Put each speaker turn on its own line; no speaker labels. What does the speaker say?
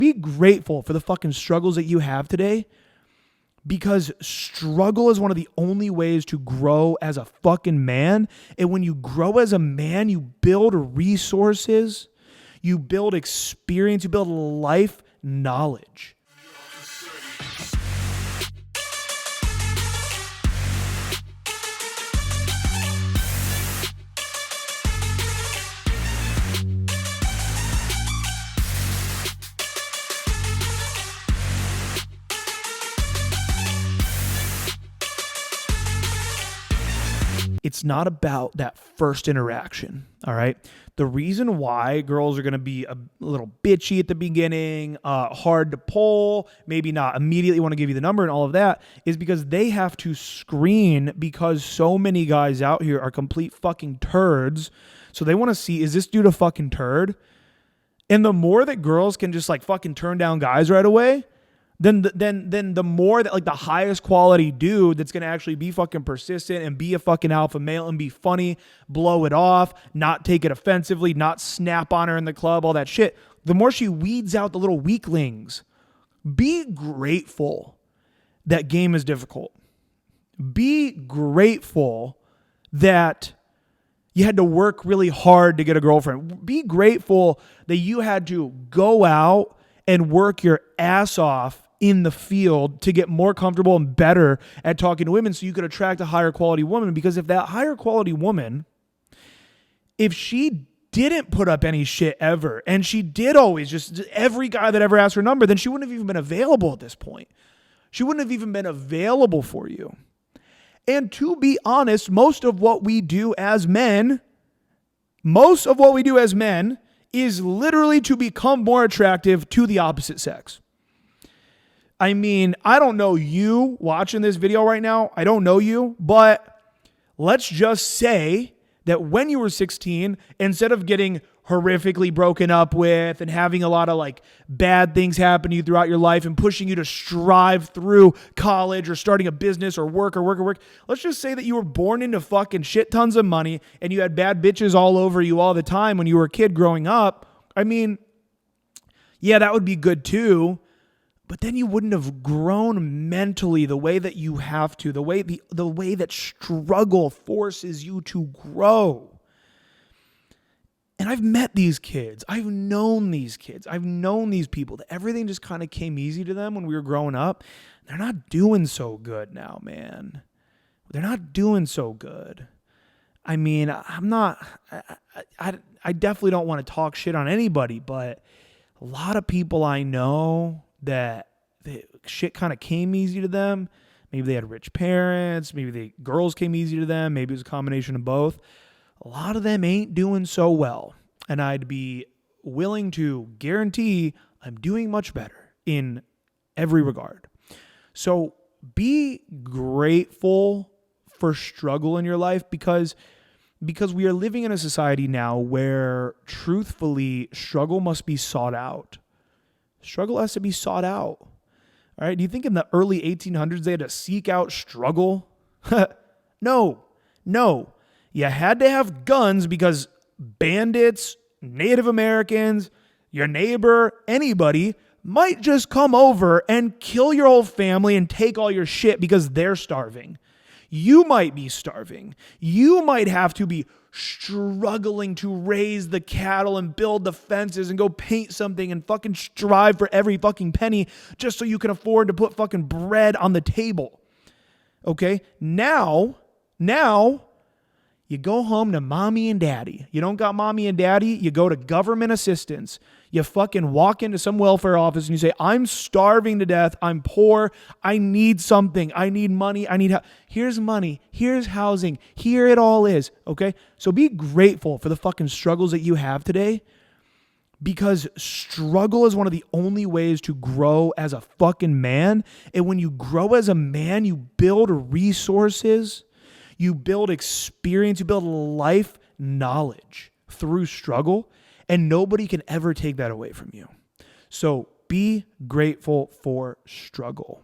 Be grateful for the fucking struggles that you have today, because struggle is one of the only ways to grow as a fucking man. And when you grow as a man, you build resources, you build experience, you build life knowledge. It's not about that first interaction, all right? The reason why girls are going to be a little bitchy at the beginning, hard to pull, maybe not immediately want to give you the number and all of that, is because they have to screen, because so many guys out here are complete fucking turds. So they want to see, is this dude a fucking turd? And the more that girls can just like fucking turn down guys right away, then the more that like the highest quality dude that's going to actually be fucking persistent and be a fucking alpha male and be funny, blow it off, not take it offensively, not snap on her in the club, all that shit, the more she weeds out the little weaklings. Be grateful that game is difficult. Be grateful that you had to work really hard to get a girlfriend. Be grateful that you had to go out and work your ass off in the field to get more comfortable and better at talking to women so you could attract a higher quality woman. Because if that higher quality woman, if she didn't put up any shit ever, and she did always just every guy that ever asked her number, then she wouldn't have even been available at this point. She wouldn't have even been available for you. And to be honest, most of what we do as men is literally to become more attractive to the opposite sex. I mean, I don't know you watching this video right now. I don't know you, but let's just say that when you were 16, instead of getting horrifically broken up with and having a lot of like bad things happen to you throughout your life and pushing you to strive through college or starting a business or work. Let's just say that you were born into fucking shit tons of money and you had bad bitches all over you all the time when you were a kid growing up. I mean, yeah, that would be good too. But then you wouldn't have grown mentally the way that you have to, the way that struggle forces you to grow. And I've met these kids. I've known these kids. I've known these people that everything just kind of came easy to them when we were growing up. They're not doing so good now, man. They're not doing so good. I mean, I definitely don't want to talk shit on anybody, but a lot of people I know that shit kind of came easy to them. Maybe they had rich parents. Maybe the girls came easy to them. Maybe it was a combination of both. A lot of them ain't doing so well. And I'd be willing to guarantee I'm doing much better in every regard. So be grateful for struggle in your life, because we are living in a society now where truthfully struggle must be sought out. Struggle has to be sought out. All right. Do you think in the early 1800s they had to seek out struggle? No. You had to have guns because bandits, Native Americans, your neighbor, anybody might just come over and kill your whole family and take all your shit because they're starving. You might be starving. You might have to be struggling to raise the cattle and build the fences and go paint something and fucking strive for every fucking penny just so you can afford to put fucking bread on the table. Okay? Now, you go home to mommy and daddy. You don't got mommy and daddy, you go to government assistance. You fucking walk into some welfare office and you say, I'm starving to death. I'm poor. I need something. I need money. Here's money. Here's housing. Here it all is. Okay? So be grateful for the fucking struggles that you have today, because struggle is one of the only ways to grow as a fucking man. And when you grow as a man, you build resources, you build experience, you build life knowledge through struggle. And nobody can ever take that away from you. So be grateful for struggle.